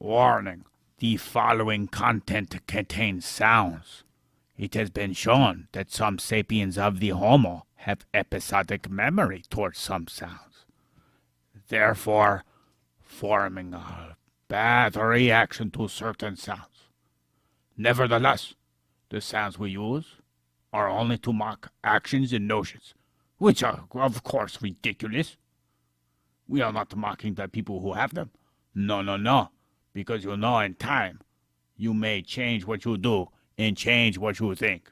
Warning. The following content contains sounds. It has been shown that some sapiens of the Homo have episodic memory towards some sounds, therefore forming a bad reaction to certain sounds. Nevertheless, the sounds we use are only to mock actions and notions, which are, of course, ridiculous. We are not mocking the people who have them. No, because in time, you may change what you do and change what you think.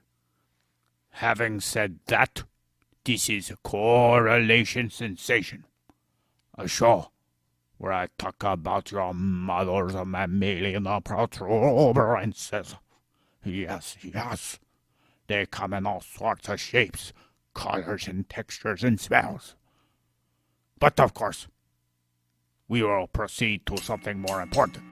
Having said that, this is Correlation Sensation, a show where I talk about your mother's mammalian protuberances. Yes. They come in all sorts of shapes, colors, and textures and smells. But of course, we will proceed to something more important.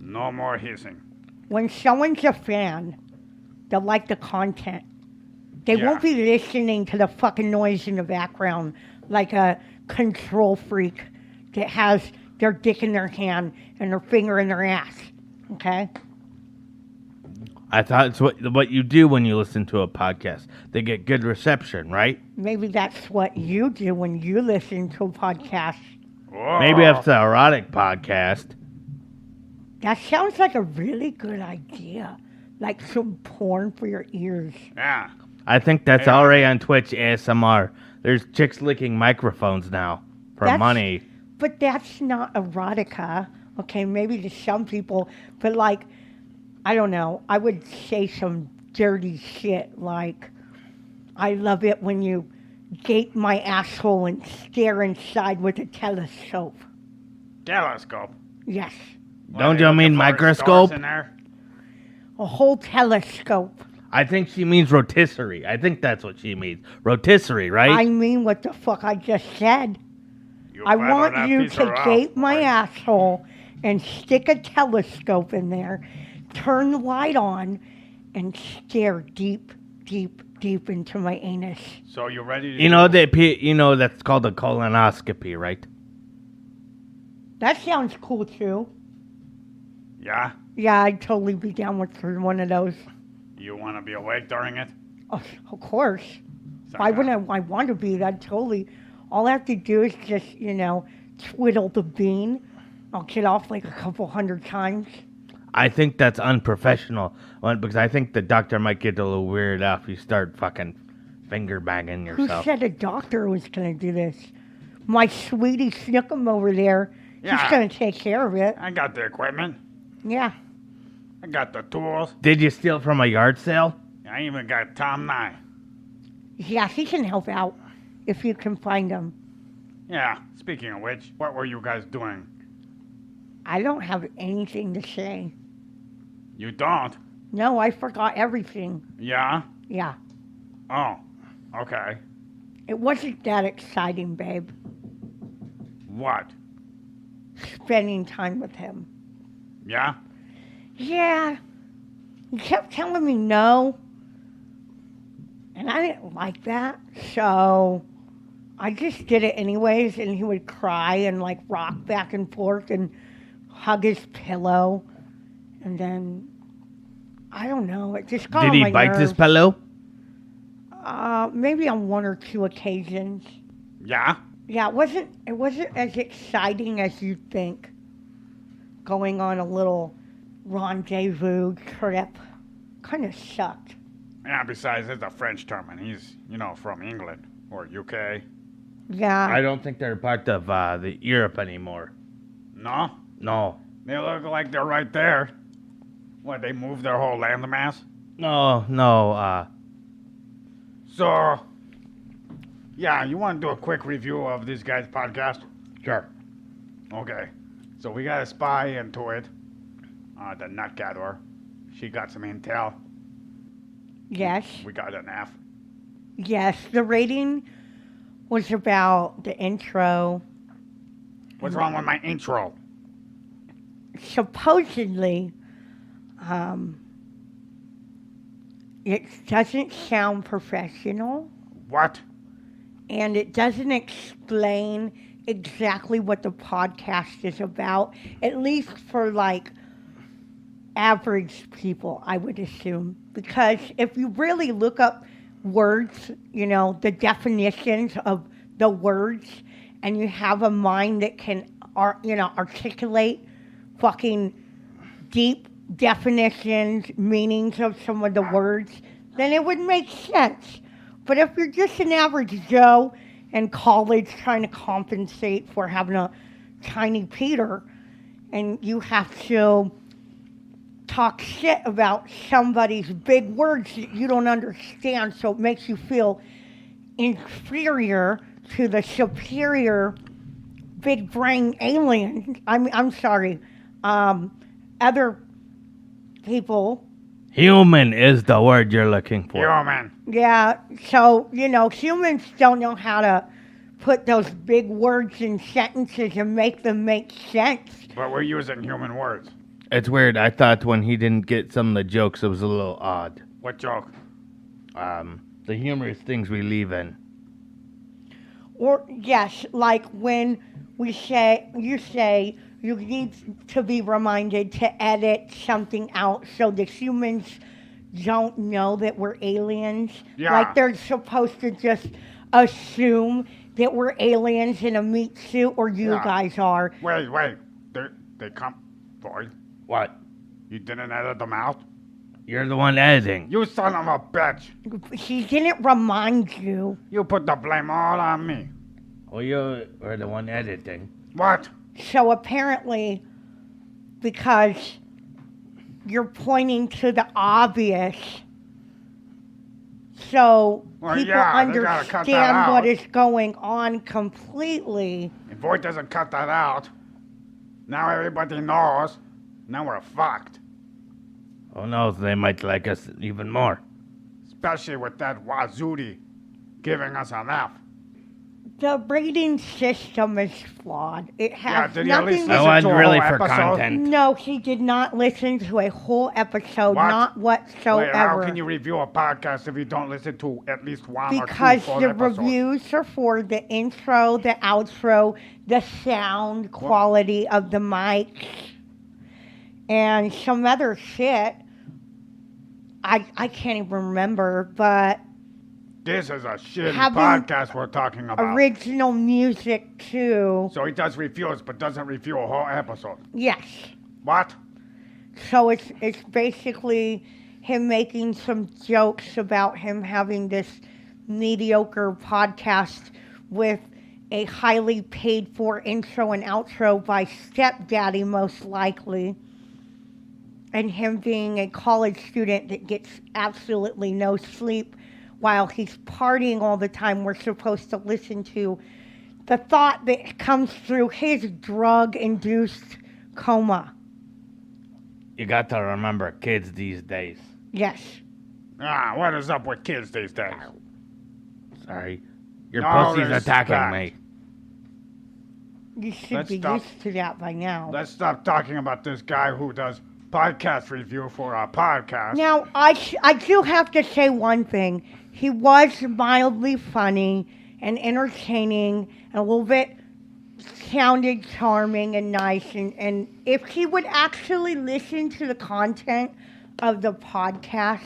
No more hissing. When someone's a fan, they'll like the content. They won't be listening to the fucking noise in the background like a control freak that has their dick in their hand and their finger in their ass. Okay? I thought it's what you do when you listen to a podcast. They get good reception, right? Maybe that's what you do when you listen to a podcast. Whoa. Maybe it's an erotic podcast. That sounds like a really good idea. Like some porn for your ears. Yeah. I think that's already on Twitch ASMR. There's chicks licking microphones now for money. But that's not erotica. Okay, maybe to some people. But like, I don't know. I would say some dirty shit like, I love it when you gape my asshole and stare inside with a telescope. Telescope? Yes. Don't you mean microscope? In there? A whole telescope. I think she means rotisserie. I think that's what she means. Rotisserie, right? I mean what the fuck I just said. I want you to gape my asshole and stick a telescope in there, turn the light on, and stare deep into my anus. So you ready to that's called a colonoscopy, right? That sounds cool too. Yeah? Yeah, I'd totally be down with one of those. You want to be awake during it? Oh, of course. Why wouldn't I want to be? That totally. All I have to do is just, twiddle the bean. I'll get off like a couple hundred times. I think that's unprofessional because I think the doctor might get a little weirded out if you start fucking finger banging yourself. Who said a doctor was going to do this? My sweetie Snookum over there, he's going to take care of it. I got the equipment. Yeah. I got the tools. Did you steal from a yard sale? I even got Tom Nye. Yeah, he can help out if you can find him. Yeah, speaking of which, what were you guys doing? I don't have anything to say. You don't? No, I forgot everything. Yeah? Yeah. Oh, okay. It wasn't that exciting, babe. What? Spending time with him. Yeah? Yeah. He kept telling me no. And I didn't like that. So I just did it anyways. And he would cry and like rock back and forth and hug his pillow. And then, I don't know. It just got on my nerves. Did he bite his pillow? Maybe on one or two occasions. Yeah? Yeah, it wasn't as exciting as you'd think. Going on a little rendezvous trip kind of sucked. Yeah, besides, it's a French term, and he's, from England or UK. Yeah. I don't think they're part of the Europe anymore. No? No. They look like they're right there. What, they moved their whole landmass? No. So, Yeah, you want to do a quick review of this guy's podcast? Sure. Okay. So we got a spy into it. The nut gatherer. She got some intel. Yes. We got an F. Yes. The rating was about the intro. What's wrong with my intro? Supposedly, it doesn't sound professional, What? and it doesn't explain exactly what the podcast is about, at least for like average people, I would assume. Because if you really look up words, you know, the definitions of the words, and you have a mind that can, articulate fucking deep definitions, meanings of some of the words, then it would make sense. But if you're just an average Joe in college trying to compensate for having a tiny Peter, and you have to talk shit about somebody's big words that you don't understand, so it makes you feel inferior to the superior big brain alien. I'm sorry. Other people. Human is the word you're looking for. Human. Yeah, so, humans don't know how to put those big words in sentences and make them make sense. But we're using human words. It's weird. I thought when he didn't get some of the jokes, it was a little odd. What joke? The humorous things we leave in. Or, yes, like when you say you need to be reminded to edit something out so the humans don't know that we're aliens. Yeah. Like they're supposed to just assume that we're aliens in a meat suit, or you Yeah. guys are. Wait. They come... Boy, What? you didn't edit them out? You're the one editing. You son of a bitch. He didn't remind you. You put the blame all on me. Well, you were the one editing. What? So apparently, because you're pointing to the obvious, so Well, people yeah, they gotta cut that understand what out. is going on completely. If Voight doesn't cut that out, now everybody knows. Now we're fucked. Who knows? They might like us even more. Especially with that Wazudi giving us an F. The rating system is flawed. It has did he at least nothing listen I was to a really whole for episode? content. No, he did not listen to a whole episode, What? not whatsoever. Wait, how can you review a podcast if you don't listen to at least one or Because two full the episodes? reviews are for the intro, the outro, the sound quality of the mic, and some other shit. I can't even remember, but This is a shitty Having podcast we're talking about. original music too. So he does reviews, but doesn't review a whole episode. Yes. What? So it's basically him making some jokes about him having this mediocre podcast with a highly paid for intro and outro by stepdaddy, most likely, and him being a college student that gets absolutely no sleep while he's partying all the time. We're supposed to listen to the thought that comes through his drug-induced coma. You got to remember kids these days. Yes. What is up with kids these days? Sorry. Your No pussy's attacking respect. me. You should Let's be stop. used to that by now. Let's stop talking about this guy who does podcast review for our podcast. Now, I do have to say one thing. He was mildly funny and entertaining and a little bit sounded charming and nice. And if he would actually listen to the content of the podcast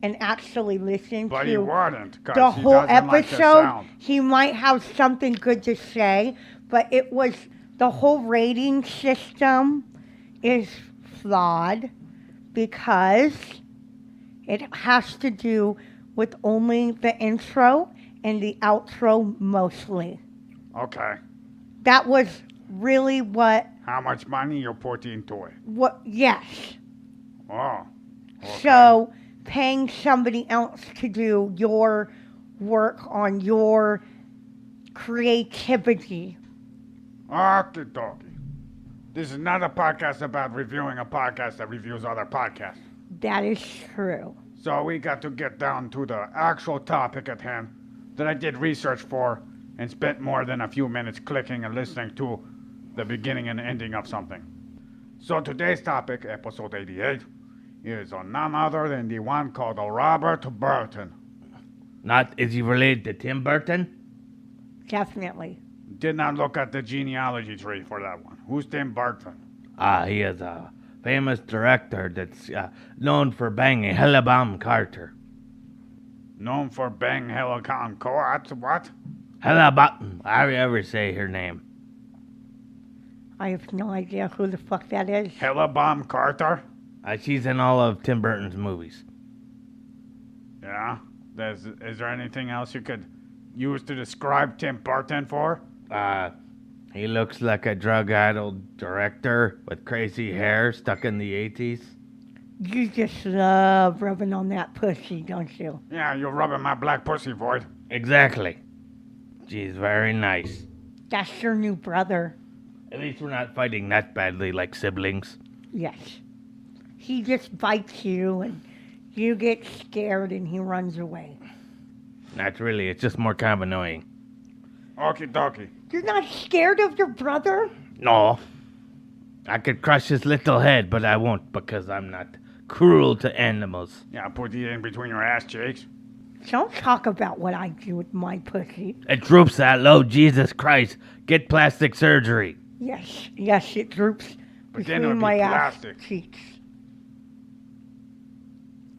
and actually listen But to he wouldn't, because the he whole doesn't like the episode, sound. he might have something good to say. But it was the whole rating system is flawed because it has to do with only the intro and the outro mostly. Okay. That was really what How much money you put into it? yes. Oh. Okay. So paying somebody else to do your work on your creativity. Okie dokie. This is not a podcast about reviewing a podcast that reviews other podcasts. That is true. So we got to get down to the actual topic at hand that I did research for and spent more than a few minutes clicking and listening to the beginning and ending of something. So today's topic, episode 88, is on none other than the one called Robert Burton. Is he related to Tim Burton? Definitely. Did not look at the genealogy tree for that one. Who's Tim Burton? He is a famous director that's known for banging Hellebomb Carter. Known for Bang Helicon Coat. What? Hellebomb. How do you ever say her name? I have no idea who the fuck that is. Hellebomb Carter? She's in all of Tim Burton's movies. Yeah? Is there anything else you could use to describe Tim Burton for? He looks like a drug-addled director with crazy hair stuck in the 80s. You just love rubbing on that pussy, don't you? Yeah, you're rubbing my black pussy, Void. Exactly. She's very nice. That's your new brother. At least we're not fighting that badly like siblings. Yes. He just bites you and you get scared and he runs away. Not really, it's just more kind of annoying. Okie dokie. You're not scared of your brother? No. I could crush his little head, but I won't because I'm not cruel to animals. Yeah, put it in between your ass cheeks. Don't talk about what I do with my pussy. It droops that low, Jesus Christ. Get plastic surgery. Yes, it droops But then between it would be my ass plastic. cheeks.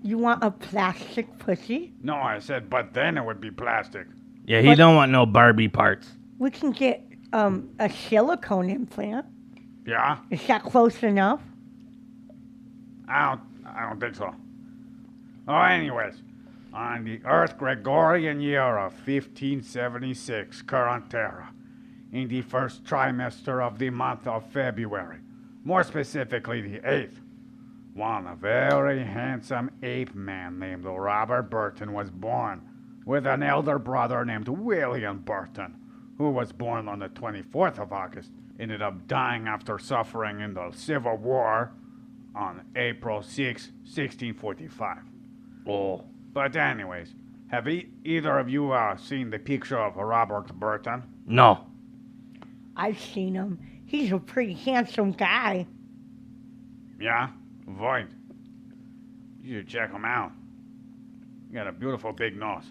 You want a plastic pussy? No, I said, but then it would be plastic. Yeah, he But- don't want no Barbie parts. We can get a silicone implant. Yeah? Is that close enough? I don't think so. Oh, anyways. On the Earth Gregorian year of 1576, current era, in the first trimester of the month of February, more specifically the 8th, one very handsome ape man named Robert Burton was born, with an elder brother named William Burton, who was born on the 24th of August, ended up dying after suffering in the Civil War on April 6, 1645. Oh. But anyways, have either of you seen the picture of Robert Burton? No. I've seen him. He's a pretty handsome guy. Yeah? Void. You should check him out. You got a beautiful big nose.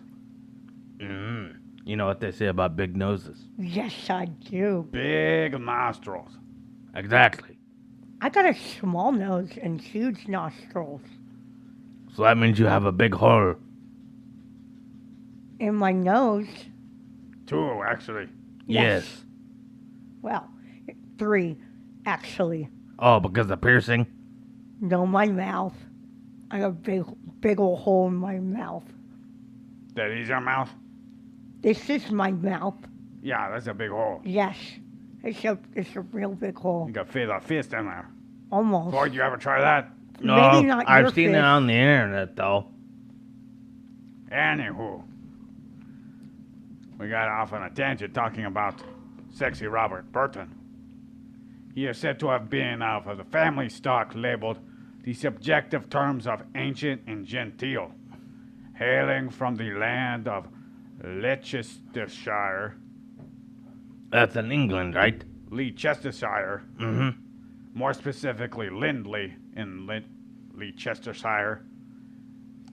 You know what they say about big noses. Yes, I do. Big nostrils. Exactly. I got a small nose and huge nostrils. So that means you have a big hole. In my nose, 2, actually. Yes. well, 3, actually. Oh, because of piercing? No, my mouth. I got a big old hole in my mouth. That is your mouth? This is my mouth. Yeah, that's a big hole. Yes. It's a real big hole. You got fit a fist in there. Almost. Void, you ever try that? No, Maybe not your I've seen fist. it on the internet, though. Anywho, we got off on a tangent talking about sexy Robert Burton. He is said to have been of the family stock labeled the subjective terms of ancient and genteel, hailing from the land of Leicestershire, That's in England, right? Leicestershire, Mm-hmm. more specifically Lindley in Leicestershire,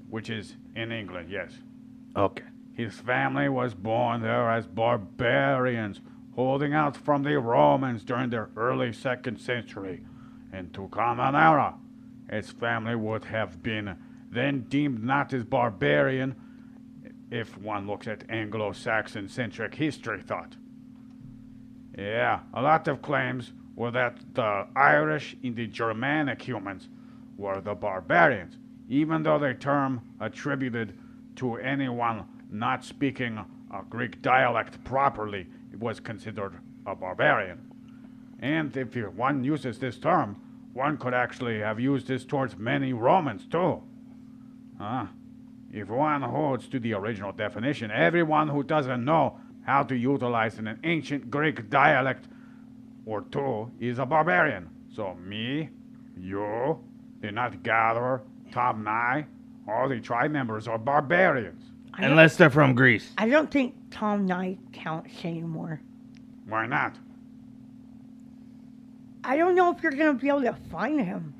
which is in England, yes. Okay. His family was born there as barbarians, holding out from the Romans during the early 2nd century. Into Common Era, his family would have been then deemed not as barbarian if one looks at Anglo-Saxon centric history thought. Yeah, a lot of claims were that the Irish and the Germanic humans were the barbarians, even though the term attributed to anyone not speaking a Greek dialect properly was considered a barbarian. And if one uses this term, one could actually have used this towards many Romans too. If one holds to the original definition, everyone who doesn't know how to utilize an ancient Greek dialect or two is a barbarian. So me, you, the nut-gatherer, Tom Nye, all the tribe members are barbarians. Unless they're from Greece. I don't think Tom Knight counts anymore. Why not? I don't know if you're going to be able to find him.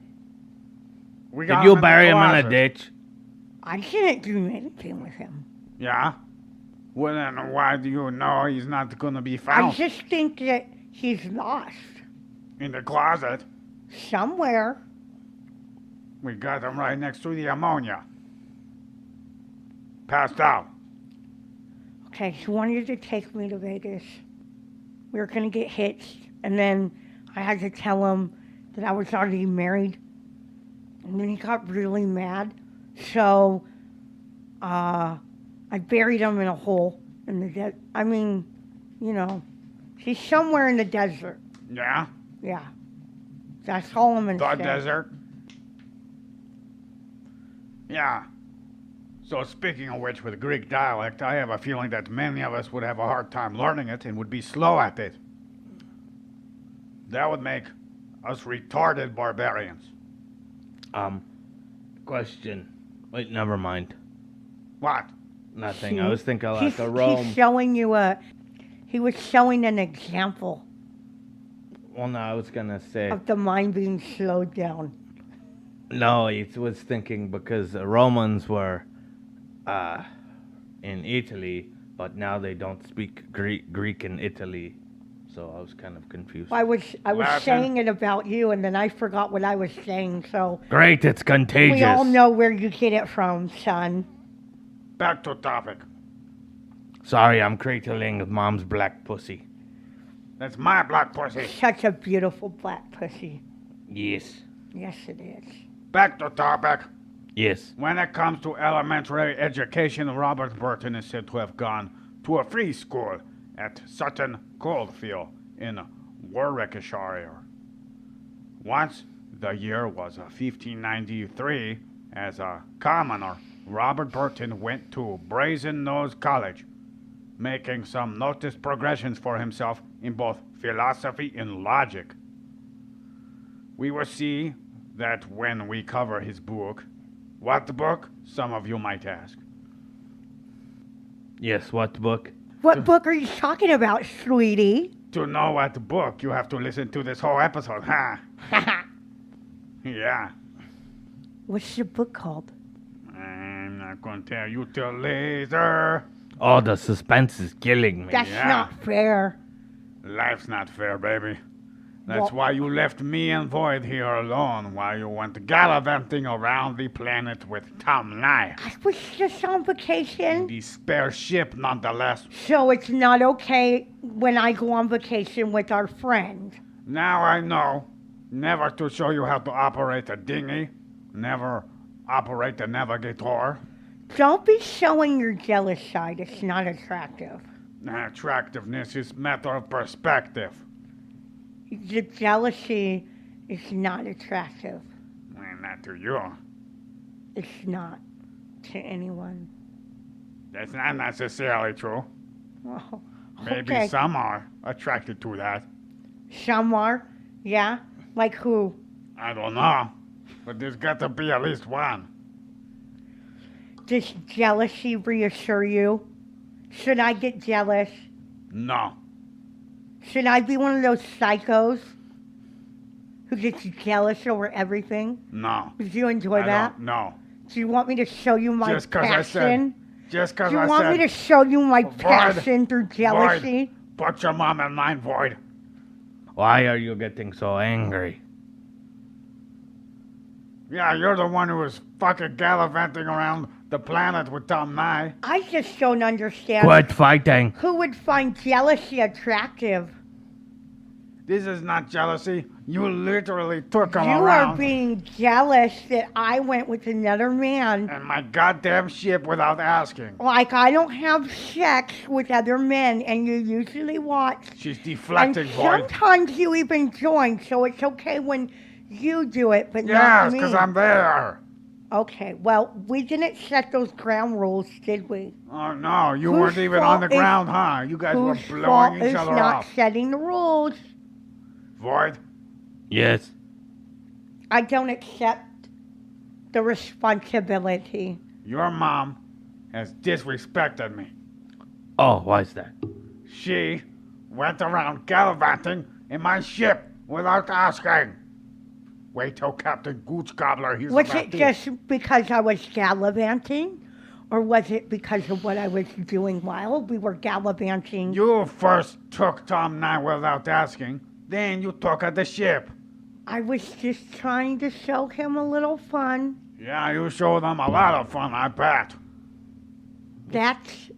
We Did got you him in the bury him in a closet. ditch? I can't do anything with him. Yeah? Well, then why do you know he's not going to be I found? just think that he's lost In the closet. somewhere. We got him right next to the ammonia. Passed out. Okay, he wanted to take me to Vegas. We were going to get hitched, and then I had to tell him that I was already married. And then he got really mad. So, I buried him in a hole in the desert. I mean, you know, he's somewhere in the desert. Yeah? Yeah. That's all I'm going to The say. desert? Yeah. So speaking of which, with Greek dialect, I have a feeling that many of us would have a hard time learning it and would be slow at it. That would make us retarded barbarians. Question. Wait, never mind. What? Nothing. I was thinking like He's a Rome. showing you he was showing an example Well, no, I was gonna say. of the mind being slowed down. No, it was thinking because the Romans were in Italy, but now they don't speak Greek in Italy, so I was kind of confused. I was Latin. saying it about you, and then I forgot what I was saying. So Great, it's contagious. we all know where you get it from, son. Back to topic. Sorry, I'm cradling mom's black pussy. That's my black pussy. Such a beautiful black pussy. Yes. Yes, it is. Back to topic. Yes. When it comes to elementary education, Robert Burton is said to have gone to a free school at Sutton Coldfield in Warwickshire. Once the year was 1593, as a commoner, Robert Burton went to Brazen Nose College, making some noticed progressions for himself in both philosophy and logic. We will see that when we cover his book. What book? Some of you might ask. Yes, what book? What book are you talking about, sweetie? To know what book, you have to listen to this whole episode, huh? Yeah. What's the book called? I'm not going to tell you till later. Oh, the suspense is killing me. That's Yeah. not fair. Life's not fair, baby. That's Well- why you left me and Void here alone while you went gallivanting around the planet with Tom Nye. I was just on vacation. The spare ship, nonetheless. So it's not okay when I go on vacation with our friend. Now I know never to show you how to operate a dinghy, never operate a navigator. Don't be showing your jealous side. It's not attractive. Attractiveness is matter of perspective. The jealousy is not attractive. Well, not to you. It's not to anyone. That's not necessarily true. Oh, Maybe okay. some are attracted to that. Some are, yeah? Like who? I don't know. But there's got to be at least one. Does jealousy reassure you? Should I get jealous? No. Should I be one of those psychos who gets jealous over everything? No. Did you enjoy I that? don't. No. Do you want me to show you my Just 'cause I said- passion? Just Do because you I want said, me to show you my Void. passion through jealousy? put your mom in line, Void. Why are you getting so angry? Yeah, you're the one who was fucking gallivanting around the planet with Tom Nye. I just don't understand Quit fighting. who would find jealousy attractive. This is not jealousy. You literally took him You are around being jealous that I went with another man. in my goddamn ship without asking. Like I don't have sex with other men, and you usually watch. She's And deflecting, Void. sometimes you even join, so it's okay when you do it, but Yes, not me. because I'm there. Okay, well, we didn't set those ground rules, did we? Oh, no, you Whose weren't even on the fault is- ground, huh? You guys were Whose blowing fault each is other not off. setting the rules? Void? Yes. I don't accept the responsibility. Your mom has disrespected me. Oh, why is that? She went around gallivanting in my ship without asking. Wait till Captain Gooch Gobbler hears Was about it this. just because I was gallivanting? Or was it because of what I was doing while we were gallivanting? You first took Tom and I without asking. Then you took at the ship. I was just trying to show him a little fun. Yeah, you showed them a lot of fun, I bet. That's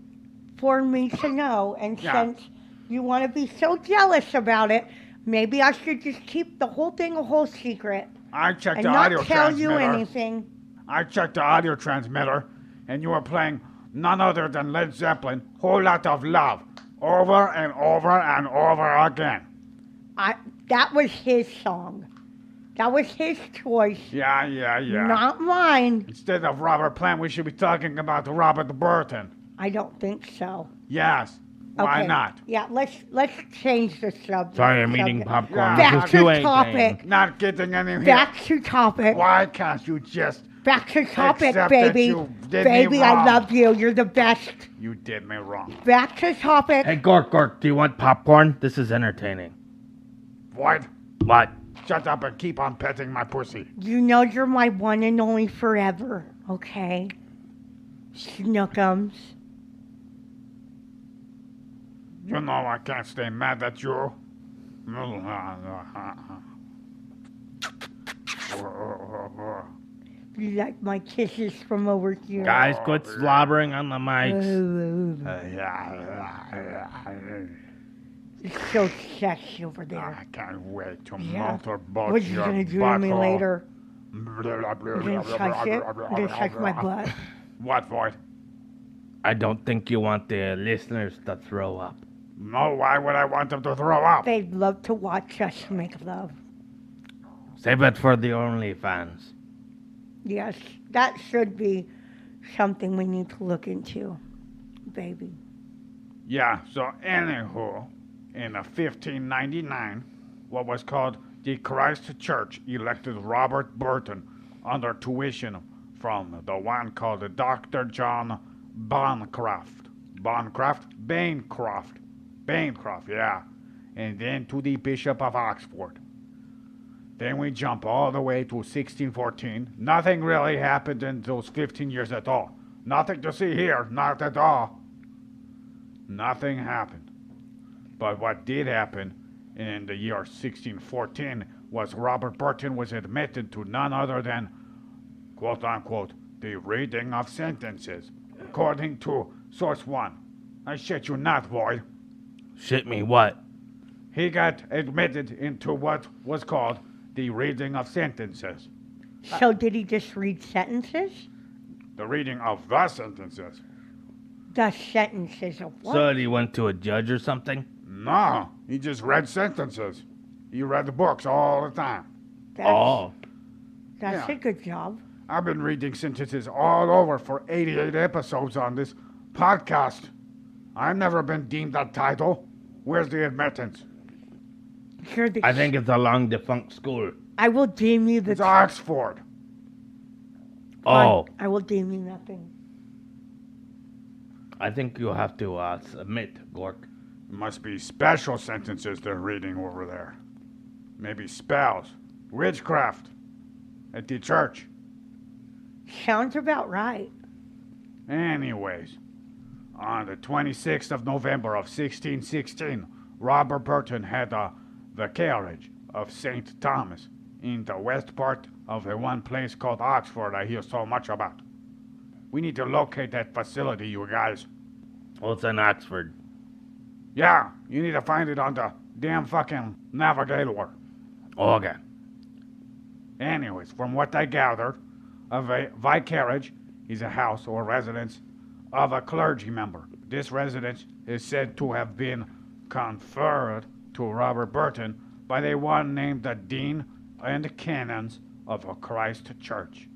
for me to know. And Yeah. since you want to be so jealous about it, maybe I should just keep the whole thing a whole secret I checked and the not audio tell you transmitter. anything. I checked the audio transmitter, and you were playing none other than Led Zeppelin, Whole Lot of Love, over and over and over again. That was his song. That was his choice, Yeah. not mine. Instead of Robert Plant, we should be talking about Robert Burton. I don't think so. Yes. Why Okay. not? Yeah, let's change the subject. Sorry, I'm eating Subject. popcorn. Back This is to 2:18. topic. Not getting any here. Back to topic. Why can't you just... Back to topic, Accept that baby. you did me Baby, I wrong. love you. You're the best. You did me wrong. Back to topic. Hey, Gork, do you want popcorn? This is entertaining. What? What? Shut up and keep on petting my pussy. You know you're my one and only forever, okay? Snookums. You know I can't stay mad at you. You like my kisses from over here. Guys, quit slobbering on the mics. It's so sexy over there. I can't wait to Yeah. motorboat What you your gonna do to me butthole. later? You gonna touch it? You gonna touch my butt? What, Void? I don't think you want the listeners to throw up. No, why would I want them to throw up? They'd love to watch us make love. Save it for the OnlyFans. Yes, that should be something we need to look into, baby. Yeah, so anywho, in 1599, what was called the Christ Church elected Robert Burton under tuition from the one called Dr. John Bancroft. Bancroft, yeah. And then to the Bishop of Oxford. Then we jump all the way to 1614. Nothing really happened in those 15 years at all. Nothing to see here, not at all. Nothing happened. But what did happen in the year 1614 was Robert Burton was admitted to none other than, quote unquote, the reading of sentences, according to source one. I shit you not, Void. Shit me what? He got admitted into what was called the reading of sentences. So did he just read sentences? The reading of the sentences. The sentences of what? So he went to a judge or something? No, he just read sentences. He read the books all the time. That's Yeah. a good job. I've been reading sentences all over for 88 episodes on this podcast. I've never been deemed that title. Where's the admittance? You're the I think it's a long defunct school. I will deem you the It's Oxford. Oh, I will deem you nothing. I think you have to submit, Gork. It must be special sentences they're reading over there. Maybe spells. Witchcraft. At the church. Sounds about right. Anyways, on the 26th of November of 1616, Robert Burton had the carriage of St. Thomas in the west part of the one place called Oxford I hear so much about. We need to locate that facility, you guys. Well, it's in Oxford. Yeah, you need to find it on the damn fucking navigator. Okay. Anyways, from what I gathered, a vicarage is a house or residence of a clergy member. This residence is said to have been conferred to Robert Burton by the one named the Dean and Canons of a Christ Church.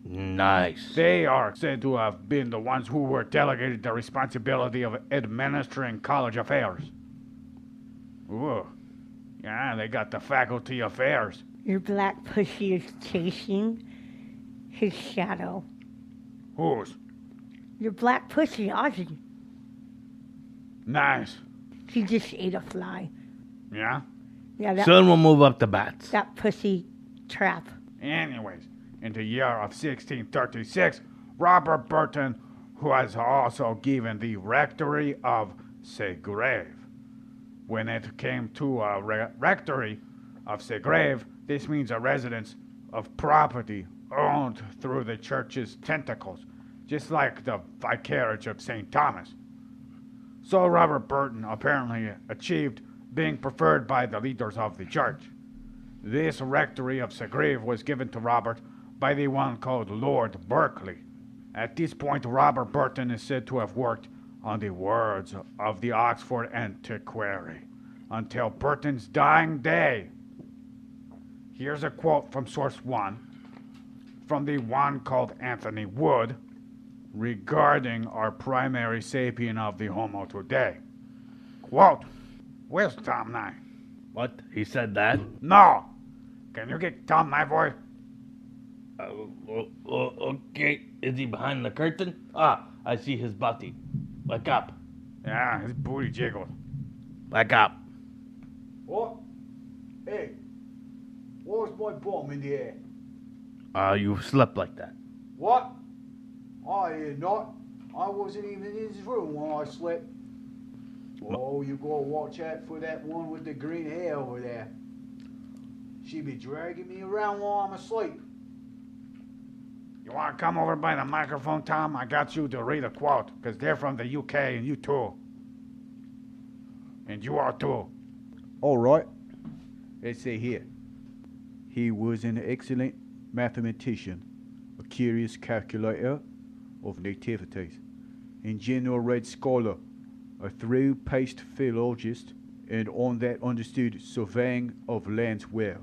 Nice. They are said to have been the ones who were delegated the responsibility of administering college affairs. Ooh. Yeah, they got the faculty affairs. Your black pussy is chasing his shadow. Whose? Your black pussy, Ozzy. Nice. He just ate a fly. Yeah? Yeah, that, Soon we'll move up the bats. that pussy trap. Anyways, in the year of 1636, Robert Burton, who was also given the rectory of Segrave. When it came to a rectory of Segrave, this means a residence of property owned through the church's tentacles, just like the vicarage of St. Thomas. So Robert Burton apparently achieved being preferred by the leaders of the church. This rectory of Segrave was given to Robert by the one called Lord Berkeley. At this point, Robert Burton is said to have worked on the words of the Oxford Antiquary until Burton's dying day. Here's a quote from source 1, from the one called Anthony Wood, regarding our primary sapien of the Homo today. Quote, where's Tom Nye? What? He said that? No! Can you get Tom Nye, boy? Okay. Is he behind the curtain? Ah, I see his body. Wake up. Yeah, his booty jiggled. Wake up. What? Hey, why was my bum in the air? You slept like that. What? I did not. I wasn't even in his room when I slept. Oh, you gotta watch out for that one with the green hair over there. She be dragging me around while I'm asleep. You want to come over by the microphone, Tom? I got you to read a quote, because they're from the UK, and you too. And you are too. All right. Let's see here. He was an excellent mathematician, a curious calculator of nativities, in general read scholar, a thorough-paced philologist, and on that understood surveying of lands well,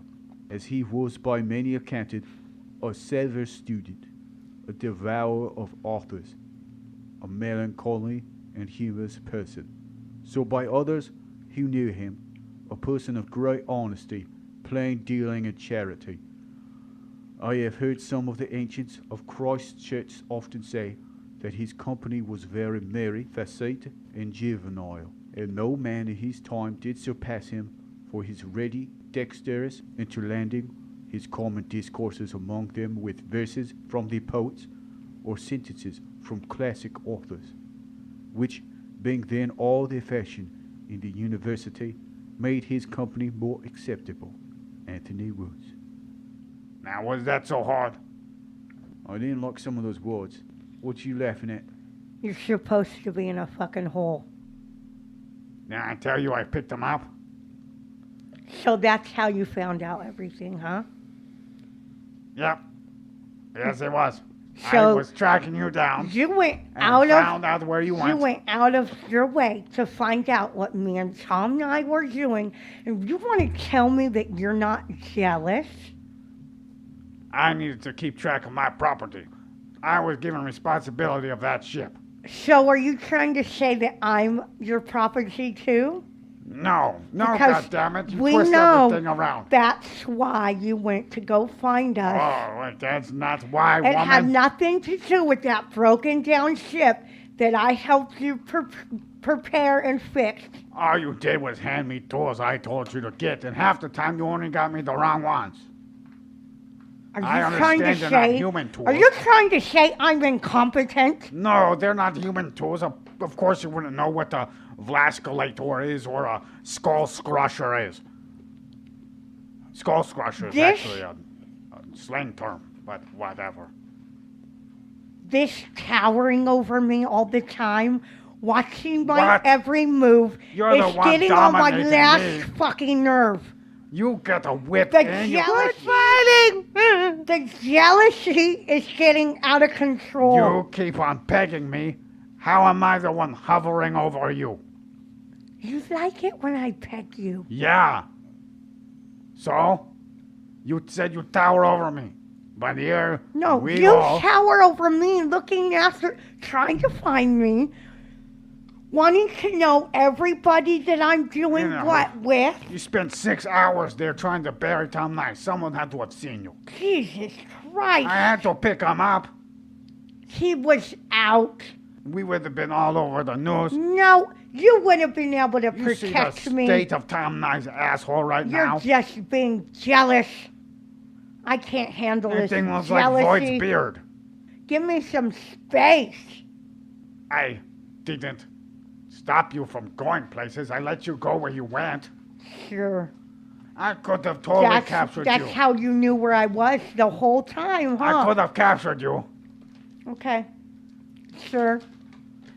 as he was by many accounted a severe student, a devourer of authors, a melancholy and humorous person. So by others who knew him, a person of great honesty, plain dealing and charity. I have heard some of the ancients of Christ's church often say that his company was very merry, facete, and juvenile, and no man in his time did surpass him for his ready, dexterous interlanding his common discourses among them with verses from the poets or sentences from classic authors, which, being then all the fashion in the university, made his company more acceptable. Anthony Woods. Now, was that so hard? I didn't like some of those words. What you laughing at? You're supposed to be in a fucking hole. Now, I tell you, I picked him up. So that's how you found out everything, huh? Yep. Yes, it was. I So was tracking you down you went and out found of out where you you went. went out of your way to find out what me and Tom and I were doing, and you want to tell me that you're not jealous? I needed to keep track of my property. I was given responsibility of that ship. So are you trying to say that I'm your property too? No, Because goddammit, you we twist know everything around. That's why you went to go find us. Oh, wait, that's not why, It had woman. nothing to do with that broken down ship that I helped you prepare and fix. All you did was hand me tools I told you to get, and half the time you only got me the wrong ones. Are you I trying to understand they're not say? human tools. Are you trying to say I'm incompetent? No, they're not human tools. Of course you wouldn't know what a Vlasculator is or a Skull Scrusher is. Skull Scrusher is This- actually a slang term, but whatever. This towering over me all the time, watching my What? every move, You're is the one getting on my dominating last me. fucking nerve. You get a whip The and you jealousy, the jealousy is getting out of control. You keep on pegging me. How am I the one hovering over you? You like it when I peg you. Yeah. So? You said you tower over me. But here, No, we you all... tower over me, looking after, trying to find me, wanting to know everybody that I'm doing You know, what with. You spent 6 hours there trying to bury Tom Knight. Someone had to have seen you. Jesus Christ. I had to pick him up. He was out. We would have been all over the news. No, you wouldn't have been able to You see the protect me. state of Tom Knight's asshole right You're now? just being jealous. I can't handle this Everything looks jealousy. like Voight's beard. Give me some space. I didn't stop you from going places. I let you go where you went. Sure. I could have totally captured you. That's how you knew where I was the whole time, huh? I could have captured you. Okay. Sure.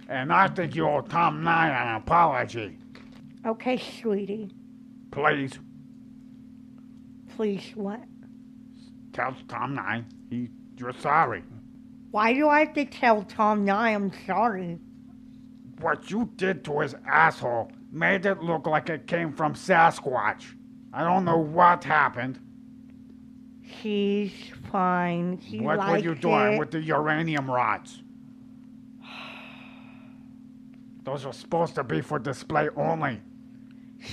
And I think you owe Tom Knight an apology. Okay, sweetie. Please, Please, what? tell Tom Knight you're sorry. Why do I have to tell Tom Nye I'm sorry? What you did to his asshole made it look like it came from Sasquatch. I don't know what happened. He's fine. He What were liked you doing it. with the uranium rods? Those are supposed to be for display only.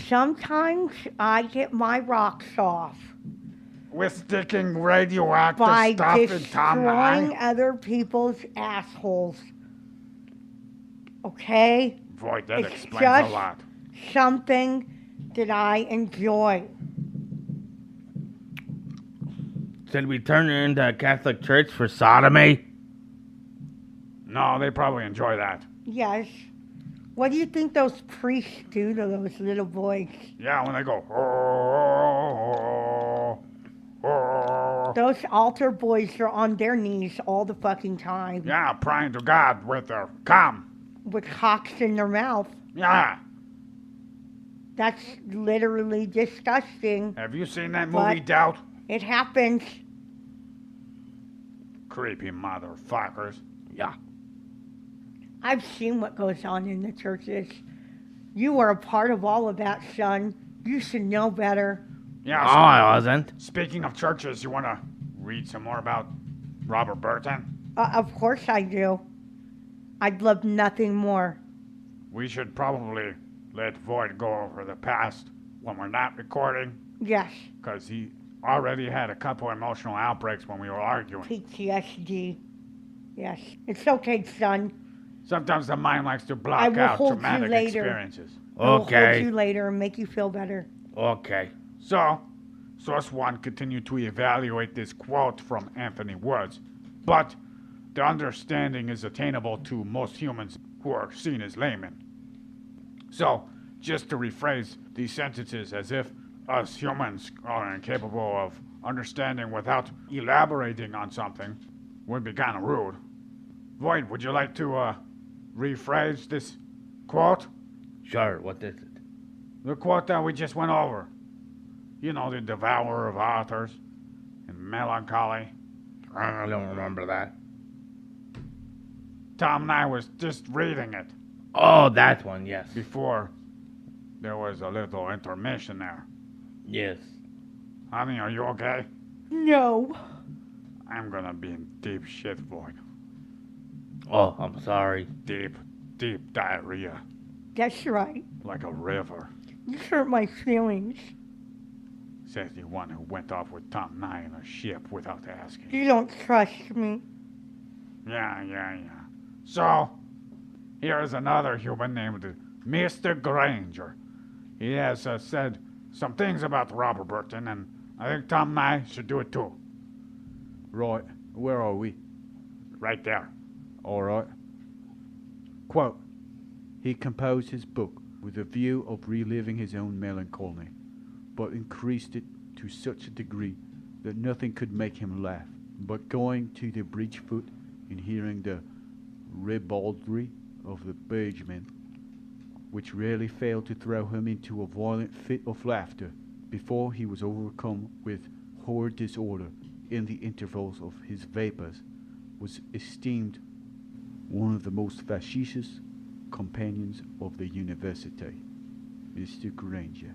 Sometimes I get my rocks off We're sticking radioactive by stuff in Tom destroying Knight. other people's assholes. Okay? Boy, that It's explains just a lot. something that I enjoy. Should we turn her into a Catholic church for sodomy? No, they probably enjoy that. Yes. What do you think those priests do to those little boys? Yeah, when they go, oh, oh, oh. Those altar boys are on their knees all the fucking time Yeah, praying to God with their cum. with cocks in their mouth. Yeah. That's literally disgusting. Have you seen that movie, But- Doubt? It happens. Creepy motherfuckers. Yeah. I've seen what goes on in the churches. You were a part of all of that, son. You should know better. Yeah, Oh, I wasn't. speaking of churches, you want to read some more about Robert Burton? Of course I do. I'd love nothing more. We should probably let Voight go over the past when we're not recording, Yes, because he already had a couple emotional outbreaks when we were arguing. PTSD. Yes, it's okay, son. Sometimes the mind likes to I block will out hold you traumatic later. experiences. I will hold Okay. you later and make you feel better. Okay. So, Source 1 continued to evaluate this quote from Anthony Woods, but the understanding is attainable to most humans who are seen as laymen. So, just to rephrase these sentences as if us humans are incapable of understanding without elaborating on something would be kind of rude. Void, would you like to rephrase this quote? Sure, what is it? The quote that we just went over. You know, the devourer of authors and melancholy. I don't remember that. Tom and I was just reading it Oh, that one, yes. before there was a little intermission there. Yes. Honey, are you okay? No. I'm gonna be in deep shit, Void. Oh, I'm sorry. Deep, deep diarrhea. That's right. Like a river. You hurt my feelings. Says the one who went off with Tom Nye in a ship without asking. You don't trust me. Yeah. So, here's another human named Mr. Granger. He has said some things about Robert Burton, and I think Tom Nye should do it too. Right, where are we? Right there. All right. Quote, he composed his book with a view of reliving his own melancholy, but increased it to such a degree that nothing could make him laugh. But going to the bridge foot and hearing the ribaldry of the bergman, which rarely failed to throw him into a violent fit of laughter before he was overcome with horrid disorder in the intervals of his vapors, was esteemed one of the most facetious companions of the university, Mr. Granger.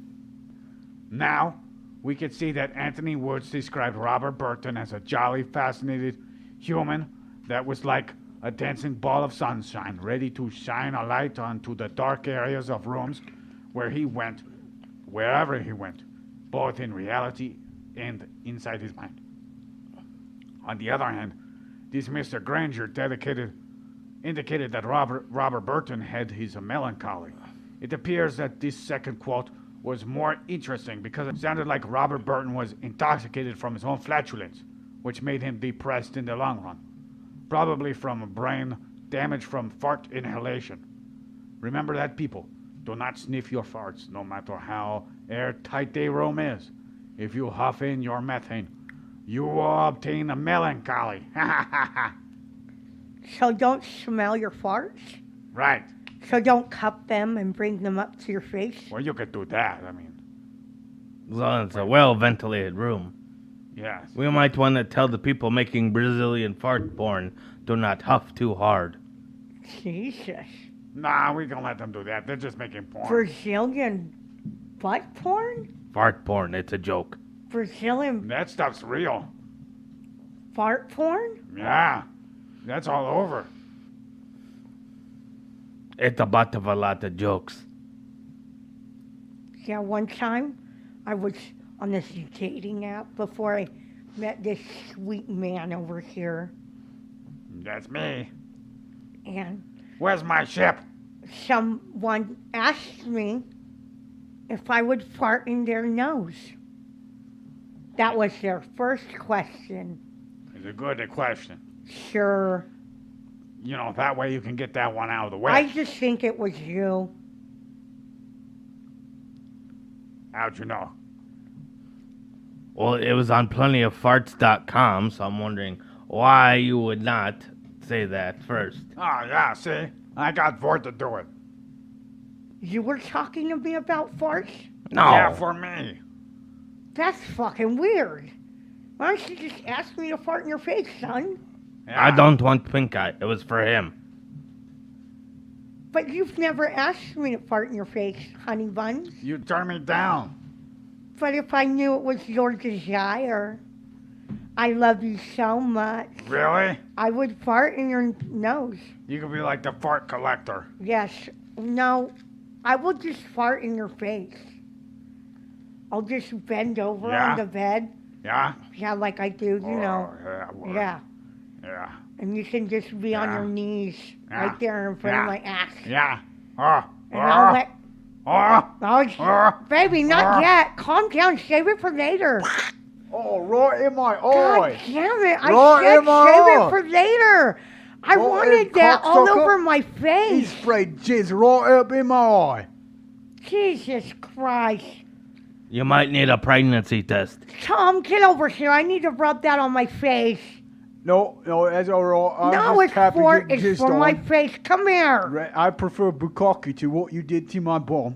Now, we could see that Anthony Woods described Robert Burton as a jolly, fascinated human that was like a dancing ball of sunshine, ready to shine a light onto the dark areas of rooms where he went, wherever he went, both in reality and inside his mind. On the other hand, this Mr. Granger indicated that Robert Burton had his melancholy. It appears that this second quote was more interesting because it sounded like Robert Burton was intoxicated from his own flatulence, which made him depressed in the long run, probably from brain damage from fart inhalation. Remember that, people. Do not sniff your farts, no matter how airtight a room is. If you huff in your methane, you will obtain a melancholy. So don't smell your farts? Right. So don't cup them and bring them up to your face? Well, you could do that, I mean. As long as it's a well-ventilated room. Yes. We might want to tell the people making Brazilian fart porn, do not huff too hard. Jesus. Nah, we can let them do that. They're just making porn. Brazilian butt porn? Fart porn, it's a joke. Brazilian That stuff's real. fart porn? Yeah. That's all over. It's a butt of a lot of jokes. Yeah, one time I was on this dating app before I met this sweet man over here. That's me. And Where's my ship? someone asked me if I would fart in their nose. That was their first question. It's a good question. Sure. You know, that way you can get that one out of the way. I just think it was you. How'd you know? Well, it was on plentyoffarts.com, so I'm wondering why you would not say that first. Oh, yeah, see? I got Vort to do it. You were talking to me about farts? No. Yeah, for me. That's fucking weird. Why don't you just ask me to fart in your face, son? Yeah. I don't want pink eye. It was for him. But you've never asked me to fart in your face, honey buns. You turn me down. But if I knew it was your desire, I love you so much, Really? I would fart in your nose. You could be like the fart collector. Yes. No, I will just fart in your face. I'll just bend over Yeah? on the bed. Yeah? Yeah, like I do, you know. Oh, yeah, well, Yeah. Yeah. And you can just be on Yeah. your knees Yeah. right there in front Yeah. of my ass. Yeah. Oh. And I'll let... Oh. Oh, baby, not Ah. yet. Calm down. Save it for later. Oh, right in my God eye. damn it. I Right said in my save eye. it for later. I Right wanted in, that all cocksucker. over my He face. sprayed jizz right up in my eye. Jesus Christ. You might need a pregnancy test. Tom, get over here. I need to rub that on my face. No, that's all right. I'm No, just it's happy for, getting it's jizzed for my on. face. Come here. Right, I prefer bukkake to what you did to my bum.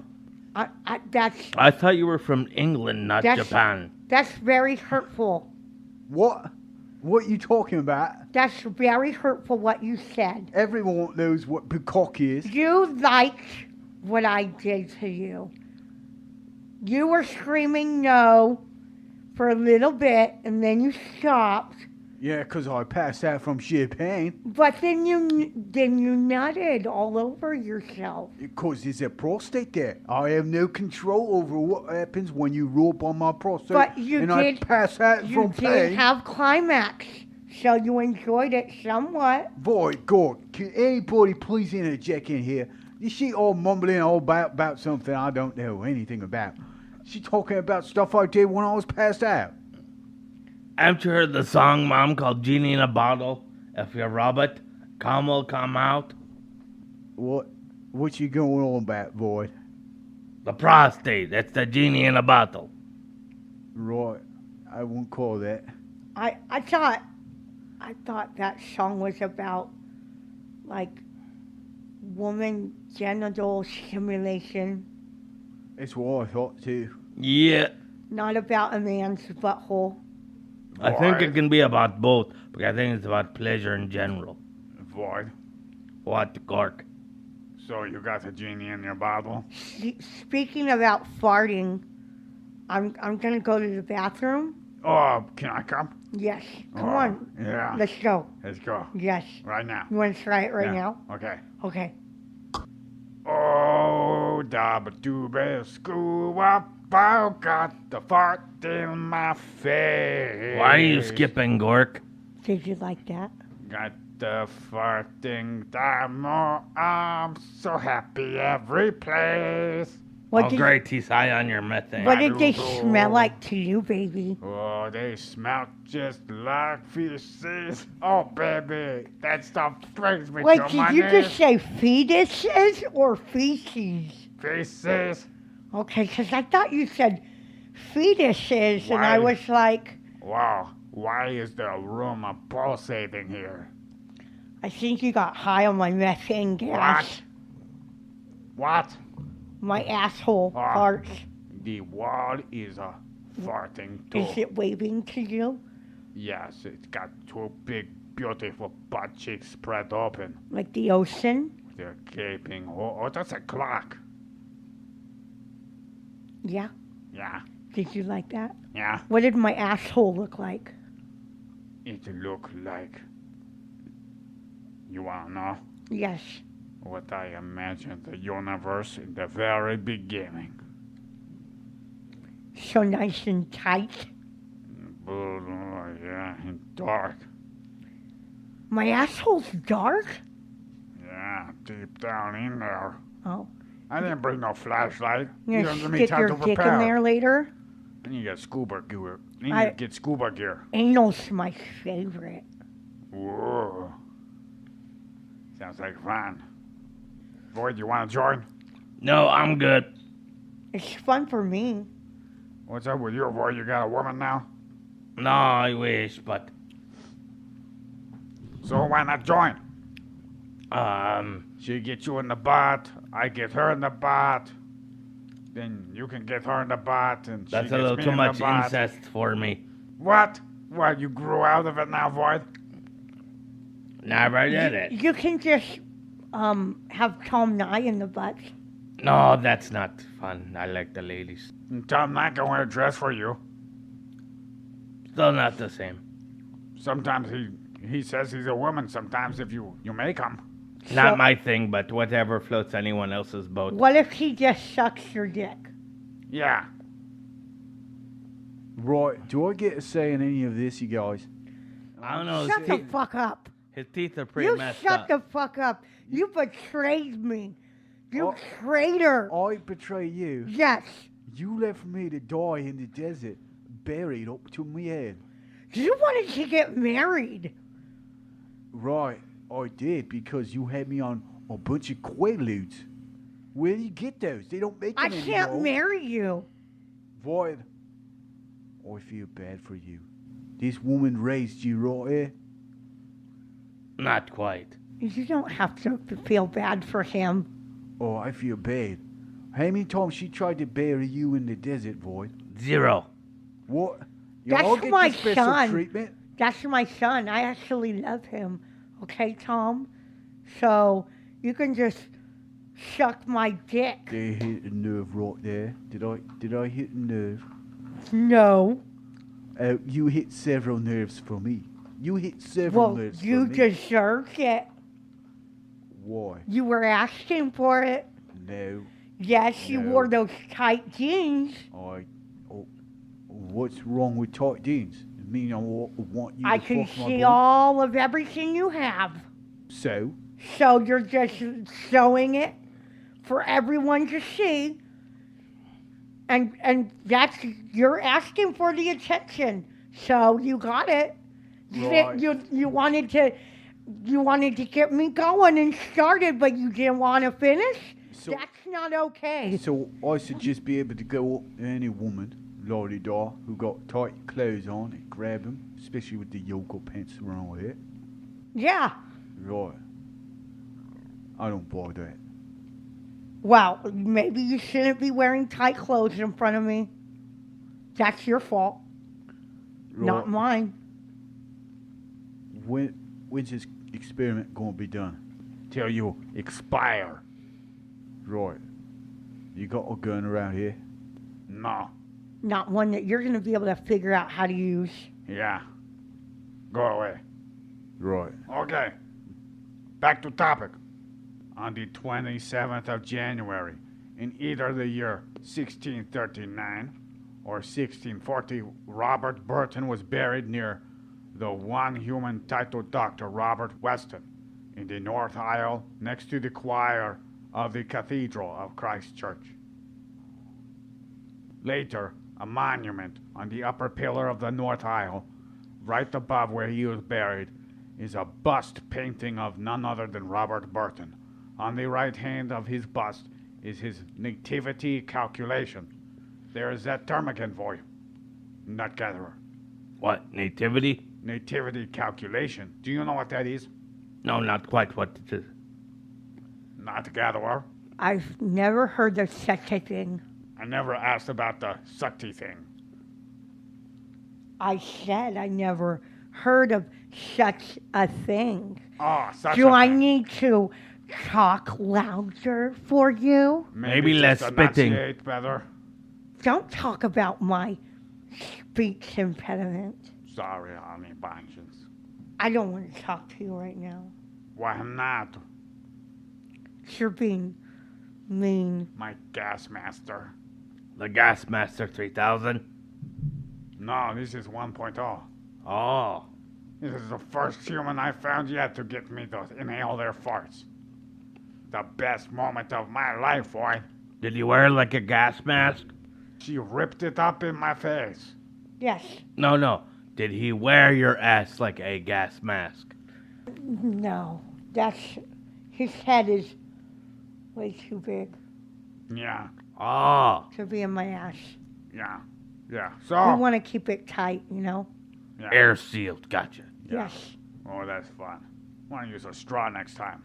I thought you were from England, not That's- Japan. That's very hurtful. What? What you talking about? That's very hurtful what you said. Everyone knows what bukkake is. You liked what I did to you. You were screaming no for a little bit, and then you stopped. Yeah, 'cause I passed out from sheer pain. But then you nutted all over yourself. 'Cause there's a prostate there. I have no control over what happens when you rub on my prostate. But you and did. I pass out You from did pain. have climax, so you enjoyed it somewhat. Boy, Gork, can anybody please interject in here? Is she all mumbling all about something I don't know anything about? She talking about stuff I did when I was passed out. Haven't you heard the song, Mom, called Genie in a Bottle? If you rub it, cum will come out. What you going on about, boy? The prostate, that's the genie in a bottle. Right, I won't call that. I thought that song was about, like, woman genital stimulation, That's what I thought too. Yeah, not about a man's butthole. I think it can be about both, but I think it's about pleasure in general. Void. What, Gork? So you got the genie in your bottle? Speaking about farting, I'm gonna go to the bathroom. Oh, can I come? Yes. Come Oh, on. Yeah. Let's go. Let's go. Yes. Right now. You want to try it right Yeah. now? Okay. Okay. Oh, dabba dooba scooba bow, got the fart in my face. Why are you skipping, Gork? Did you like that? Got the farting demo. I'm so happy every place. Oh, great, he's high on your methane. What did they smell like to you, baby? Oh, they smell just like feces. Oh, baby, that stuff brings me Wait, to did my you knees. just say fetuses or feces? Feces. Okay, because I thought you said fetuses, and I Why? was like, Wow, why is the room pulsating here? I think you got high on my methane gas. What? My asshole Ah. farts. The wall is farting too. Is it waving to you? Yes, it's got two big, beautiful butt cheeks spread open. Like the ocean? They're gaping. Oh, that's a clock. Yeah. Yeah, Did you like that? yeah. What did my asshole look like? It look like. You wanna know Yes. what I imagined the universe in the very beginning? So nice and tight. Yeah, and dark. My asshole's dark? Yeah, deep down in there. Oh. I didn't bring no flashlight. You're don't give gonna me stick time your to dick in prepare. there later? I need to get scuba gear. I need I- to get scuba gear. Anal's my favorite. Whoa. Sounds like fun. Void, you want to join? No, I'm good. It's fun for me. What's up with you, Void? You got a woman now? No, I wish, but So why not join? um, She get you in the butt, I get her in the butt. Then you can get her in the butt, and that's she a gets little me too in much the butt. incest for me. What? What, you grew out of it now, Void? Never did it. You can just have Tom Nye in the butt. No, that's not fun. I like the ladies. And Tom not gonna wear a dress for you. Still not the same. Sometimes he says he's a woman. Sometimes if you make him. Not So- my thing, but whatever floats anyone else's boat. What if he just sucks your dick? Yeah. Right, do I get a say in any of this, you guys? I don't know. Shut the fuck up. His teeth are pretty You messed shut up. the fuck up. You betrayed me. You Oh. traitor. I betray you. Yes. You left me to die in the desert, buried up to my head. You wanted to get married. Right, I did, because you had me on a bunch of quaaludes. Where do you get those? They don't make I them can't anymore. marry you. Void, I feel bad for you. This woman raised you right here. Not quite. You don't have to feel bad for him. Oh, I feel bad. How many times she tried to bury you in the desert, Void? 0. What? That's Y'all get my the special son. treatment? That's my son. I actually love him. Okay, Tom? So you can just suck my dick. They hit a nerve right there. Did I hit a nerve? No. You hit several nerves for me. You hit several Well, nerves you for me. deserved it. Why? You were asking for it. No. Yes, you No. wore those tight jeans. What's wrong with tight jeans? I mean, I want you I to can fuck my see boy. all of everything you have. So? So you're just showing it for everyone to see. And that's, you're asking for the attention. So you got it. Right. You wanted to get me going and started, but you didn't want to finish? So- That's not okay. So I should just be able to go up to any woman, la-di-da, who got tight clothes on and grab them, especially with the yoga pants around here. Yeah. Right. I don't buy that. Well, maybe you shouldn't be wearing tight clothes in front of me. That's your fault, not Right. mine. When's this experiment gonna be done? Till you expire. Right. You got a gun around here? No. not one that you're going to be able to figure out how to use. Yeah. Go away. Right. Okay. Back to topic. On the 27th of January, in either the year 1639 or 1640, Robert Burton was buried near the one human titled Dr. Robert Weston in the North Aisle next to the choir of the Cathedral of Christ Church. Later, a monument on the upper pillar of the North Aisle, right above where he was buried, is a bust painting of none other than Robert Burton. On the right hand of his bust is his nativity calculation. There is that term again for you, nut gatherer. What, nativity? Nativity calculation. Do you know what that is? No, not quite what it is. Nut gatherer. I've never heard of such a thing. I never asked about the sucky thing. I said I never heard of such a thing. Oh, such Do a I thing. need to talk louder for you? Maybe just less spitting. enunciate better. Don't talk about my speech impediment. Sorry, honey bunches. I don't want to talk to you right now. Why not? You're being mean. My gas master. The Gasmaster 3000? No, this is 1.0. Oh. This is the first human I found yet to get me to inhale their farts. The best moment of my life, boy. Did you wear like a gas mask? She ripped it up in my face. Yes. No. Did he wear your ass like a gas mask? No. His head is way too big Yeah, Oh. to be in my ass. yeah. We So, want to keep it tight, you know? yeah. Air sealed. Gotcha. Yes. Oh, that's fun. Want to use a straw next time.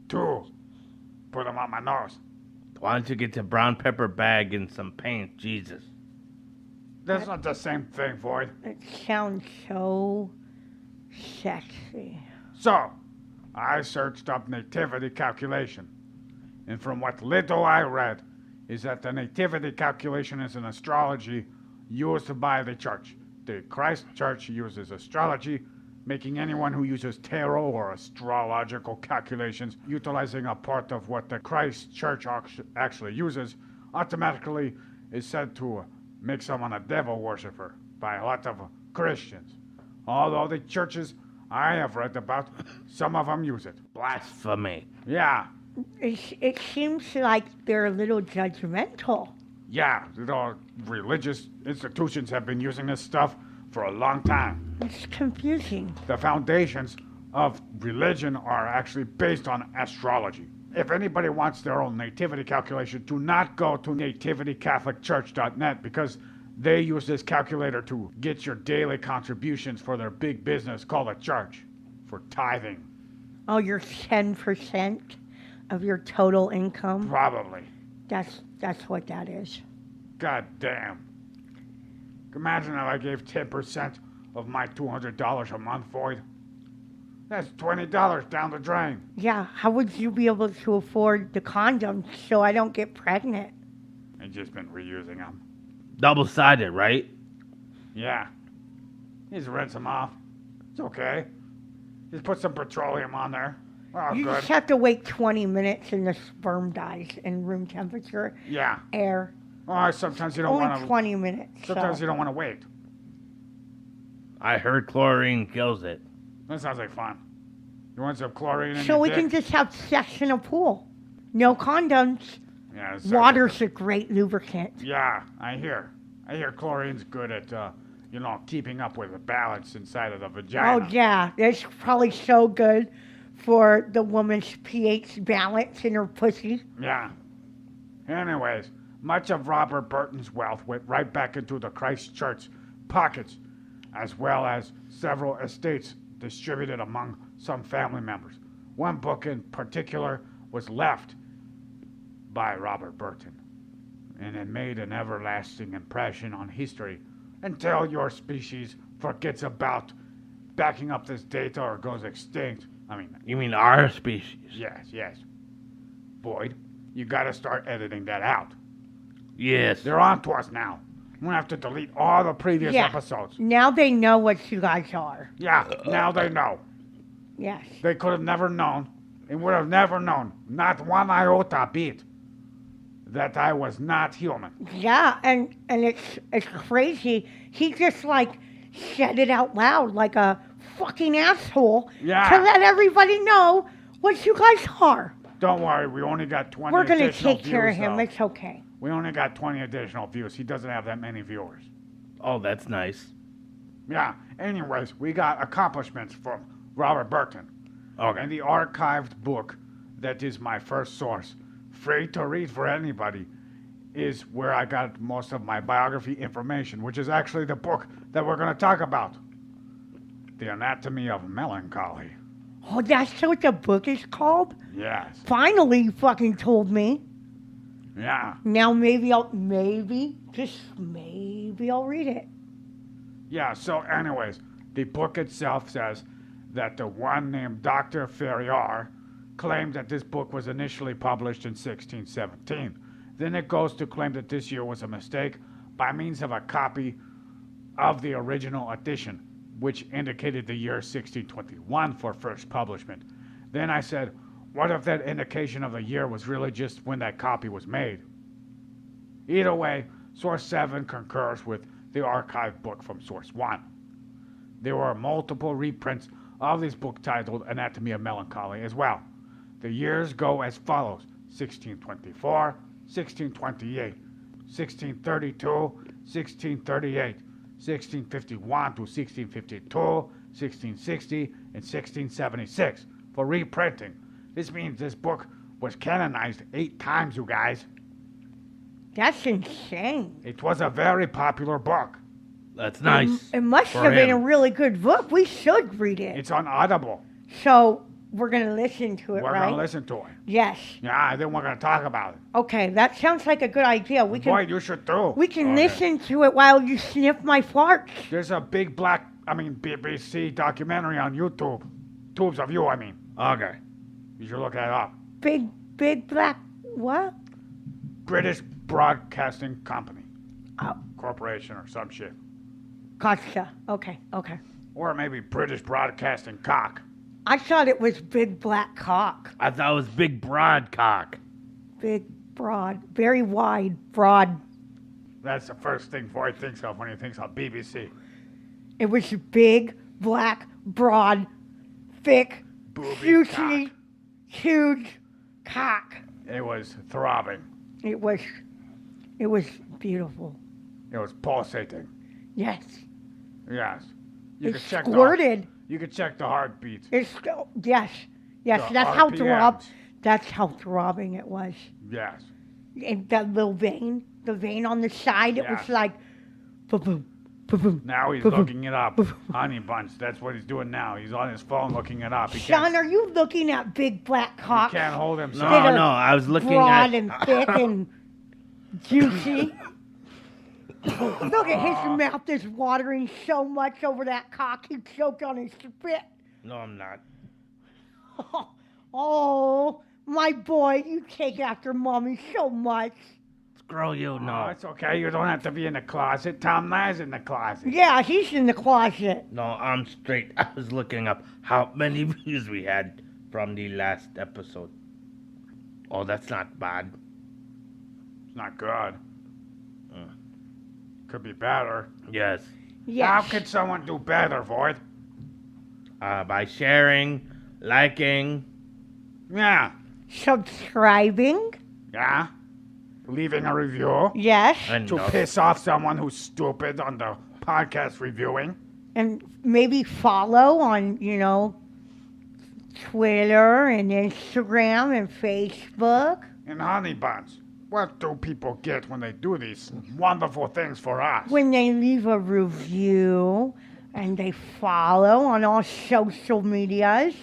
2. Put them on my nose. Why don't you get a brown pepper bag and some paint? Jesus. That's not the same thing, Void. It sounds so sexy. So, I searched up nativity calculation. And from what little I read, is that the nativity calculation is an astrology used by the church. The Christ Church uses astrology, making anyone who uses tarot or astrological calculations utilizing a part of what the Christ Church actually uses automatically is said to make someone a devil worshiper by a lot of Christians. Although the churches I have read about, some of them use it. Blasphemy. Yeah, It seems like they're a little judgmental. yeah, the religious institutions have been using this stuff for a long time. It's confusing. The foundations of religion are actually based on astrology. If anybody wants their own nativity calculation, do not go to nativitycatholicchurch.net because they use this calculator to get your daily contributions for their big business called a church, for tithing, Oh, you're 10% of your total income. probably. That's what that is. God damn. Imagine if I gave 10% of my $200 a month, Void. That's $20 down the drain. Yeah, how would you be able to afford the condoms so I don't get pregnant? I've just been reusing them. Double-sided, right? Yeah. Just rinse them off. It's okay. Just put some petroleum on there. Oh, You good. just have to wait 20 minutes and the sperm dies in room temperature Yeah. air. Oh, sometimes you don't Only want to. 20 minutes. Sometimes so. you don't want to wait. I heard chlorine kills it. That sounds like fun. You want some chlorine in So your we dick? can just have sex in a pool. No condoms. Yeah, it sounds Water's a great lubricant. like- Yeah, I hear. I hear chlorine's good at, keeping up with the balance inside of the vagina. Oh, yeah. It's probably so good for the woman's pH balance in her pussy. Yeah. Anyways, much of Robert Burton's wealth went right back into the Christ Church pockets, as well as several estates distributed among some family members. One book in particular was left by Robert Burton, and it made an everlasting impression on history until your species forgets about backing up this data or goes extinct. You mean our species? Yes. Boyd, you gotta start editing that out. Yes. They're on to us now. I'm gonna have to delete all the previous Yeah. episodes. Now they know what you guys are. Yeah, now they know. Yes. They could have never known, and would have never known, not one iota bit, that I was not human. Yeah, and it's crazy. He just like said it out loud like a fucking asshole Yeah. to let everybody know what you guys are. Don't worry, we only got 20 We're gonna additional take care of views, him. though. It's okay. We only got 20 additional views. He doesn't have that many viewers. Oh, that's nice. Yeah, anyways, we got accomplishments from Robert Burton. Okay. And the archived book that is my first source, free to read for anybody, is where I got most of my biography information, which is actually the book that we're going to talk about. The Anatomy of Melancholy. Oh, that's what the book is called? Yes. Finally, you fucking told me. Yeah. Now maybe I'll read it. Yeah, so anyways, the book itself says that the one named Dr. Ferriar claimed that this book was initially published in 1617. Then it goes to claim that this year was a mistake by means of a copy of the original edition, which indicated the year 1621 for first publishment. Then I said, what if that indication of the year was really just when that copy was made? Either way, Source 7 concurs with the archived book from Source 1. There were multiple reprints of this book titled Anatomy of Melancholy as well. The years go as follows: 1624, 1628, 1632, 1638, 1651 to 1652, 1660, and 1676 for reprinting. This means this book was canonized 8 times, you guys. That's insane. It was a very popular book. That's nice. It must for have been a him. really good book. We should read it. It's on Audible. So we're going to listen to it, We're right? going to listen to it. Yes. Yeah, then we're going to talk about it. Okay, that sounds like a good idea. We Boy, can you should too. we can Okay. listen to it while you sniff my farts. There's a big BBC documentary on YouTube. Tubes of you, I mean. Okay. You should look that up. Big black what? British Broadcasting Company. Oh, Corporation or some shit. gotcha. Okay. Or maybe British Broadcasting Cock. I thought it was big black cock. I thought it was big broad cock. Big, broad, very wide, broad. That's the first thing Boyd thinks of when he thinks of BBC. It was big, black, broad, thick, Booby juicy, cock. huge cock. It was throbbing. It was beautiful. It was pulsating. Yes. Yes. You It could check squirted. You could check the heartbeat. It's yes. The That's how RPMs. That's how throbbing it was. Yes. And that little vein, the vein on the side, it was Yes. like, boom, boom, boom, boom. Now he's looking it up. Honey Bunch. That's what he's doing now. He's on his phone looking it up. He Sean, can't, are you looking at big black he cocks? can't hold No, himself. That are no, I was looking broad at. and thick and juicy. Look at his mouth is watering so much over that cock he choked on his spit. No, I'm not. Oh, my boy, you take after mommy so much. Screw you, No, no. it's okay. You don't have to be in the closet. Tom Nye's in the closet. Yeah, he's in the closet. No, I'm straight. I was looking up how many views we had from the last episode. Oh, that's not bad. It's not good. Could be better. Yes. Yes. How could someone do better, Void? By sharing, liking. Yeah. Subscribing. Yeah. Leaving a review. Yes. And To no. piss off someone who's stupid on the podcast reviewing. And maybe follow on, Twitter and Instagram and Facebook. And Honey Buns. What do people get when they do these wonderful things for us? When they leave a review and they follow on all social medias.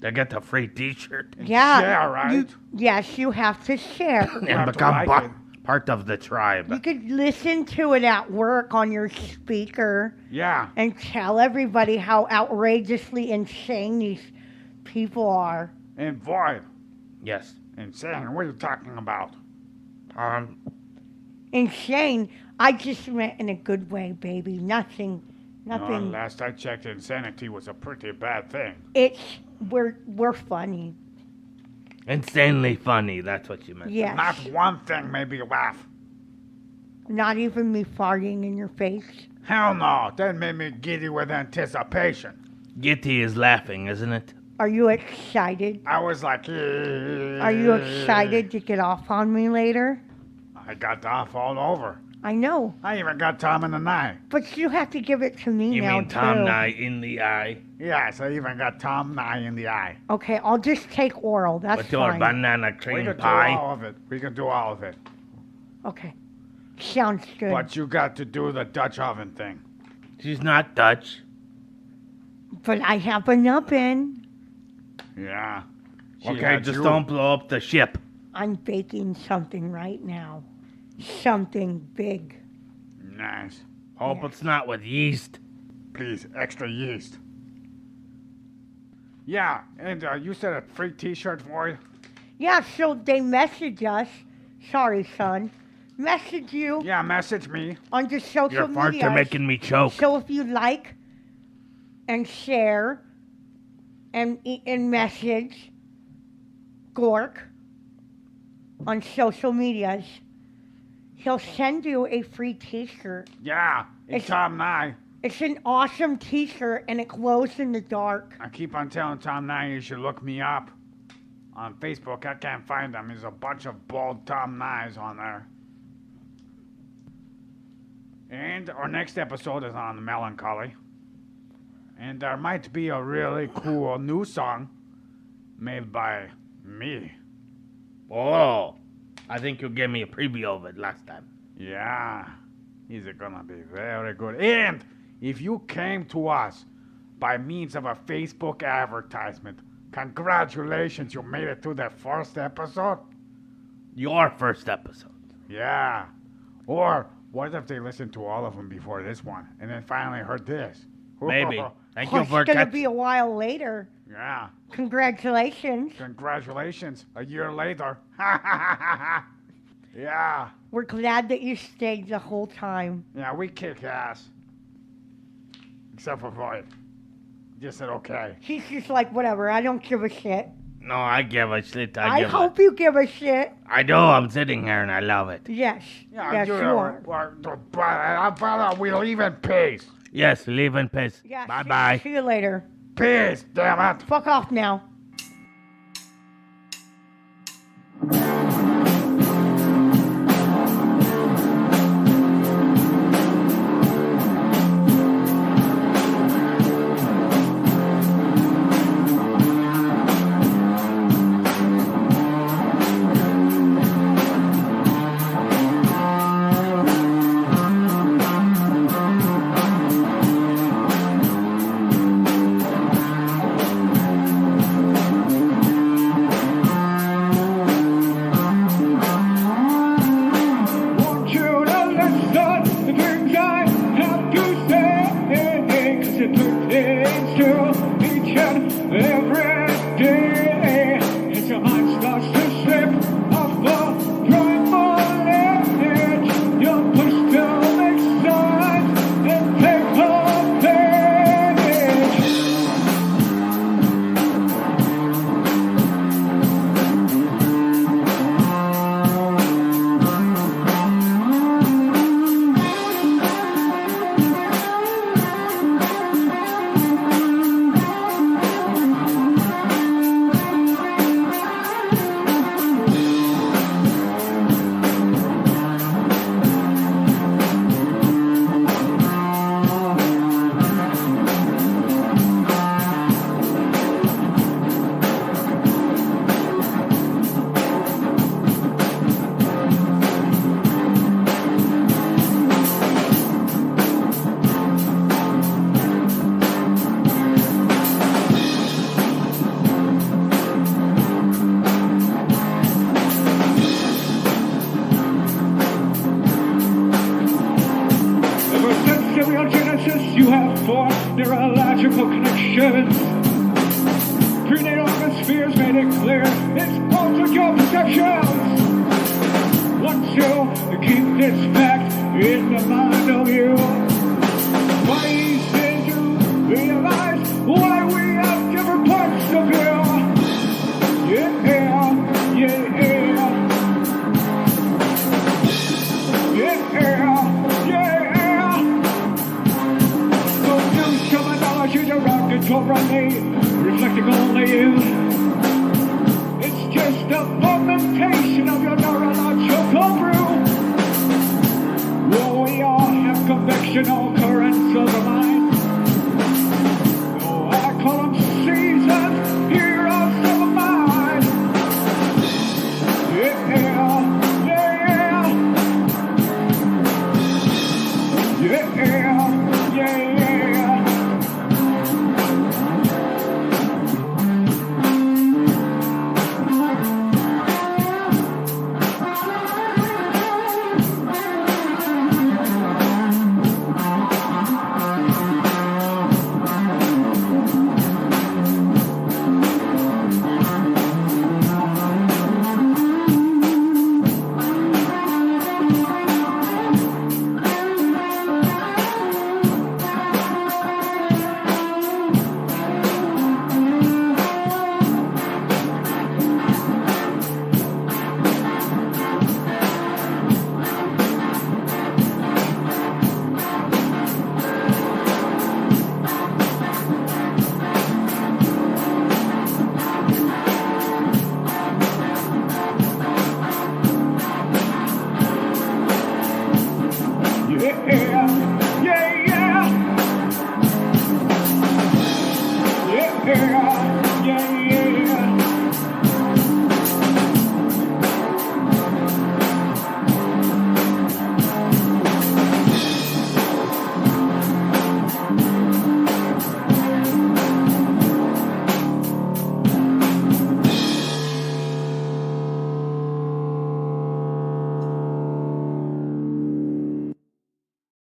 They get the free T-shirt Yeah. share, right? Yes, you have to share. have and to become like it. part of the tribe. You could listen to it at work on your speaker Yeah. and tell everybody how outrageously insane these people are. And Void. Yes. Insane. What are you talking about? insane. I just meant in a good way, baby. Nothing. Last I checked, insanity was a pretty bad thing. We're funny. Insanely funny, that's what you meant. Yes. Not one thing made me laugh. Not even me farting in your face. Hell no, that made me giddy with anticipation. Gitty is laughing, isn't it? Are you excited? I was like, Are you excited to get off on me later? I got off all over. I know. I even got Tom in the eye. But you have to give it to me You now, mean Tom too. Nye in the eye? Yes, I even got Tom Nye in the eye. Okay, I'll just take oral. That's With your fine. banana We cream can do pie? all of it. We can do all of it. Okay. Sounds good. But you got to do the Dutch oven thing. She's not Dutch. But I have a nubbin. Yeah. Okay, just don't blow up the ship. I'm baking something right now. Something big. Nice. Hope Yeah. it's not with yeast. Please, extra yeast. Yeah, and you said a free t-shirt for you? Yeah, so they message us. Sorry, son. Message you Yeah, message me. on the social Your farts media. are making me choke. So if you like and share and message Gork on social medias, he'll send you a free t-shirt. Yeah, it's It's- Tom Nye. It's an awesome t-shirt and it glows in the dark. I keep on telling Tom Nye you should look me up. On Facebook, I can't find them. There's a bunch of bald Tom Nyes on there. And our next episode is on melancholy. And there might be a really cool new song made by me. Oh, I think you gave me a preview of it last time. Yeah, he's gonna be very good. And if you came to us by means of a Facebook advertisement, congratulations, you made it to the first episode. Your first episode. Yeah. Or what if they listened to all of them before this one and then finally heard this? Maybe. Thank Oh, you for it's gonna catching. be a while later. Yeah. Congratulations. Congratulations. A year later. Yeah. We're glad that you stayed the whole time. Yeah, we kick ass. Except for Void. Just said okay. He's just like, whatever, I don't give a shit. No, I give a shit. I hope you give a shit. I do. I'm sitting here and I love it. Yes. Yeah, yes, you are. Brother, we leave in peace. Yes, leave in peace. Yeah, Bye-bye. See you later. Peace, damn it. Fuck off now. Want you to listen to things I have to say, 'cause it pertains to each and every day. As your mind starts to slip off the primal edge, you're pushed to make sides and take the page. Ever since embryogenesis, you have formed neurological connections. Prenatal atmospheres made it clear it's altered your perceptions. Once still to keep this fact in the mind of you. Ways to realize why we have different parts of you. Yeah, yeah, yeah, yeah. Don't use terminology to rock control reflecting only you. It's just a fermentation of your neurological brew. Well, we all have convectional currents of the mind. Oh, I call them seasons, heroes of the mind. Yeah, yeah, yeah, yeah.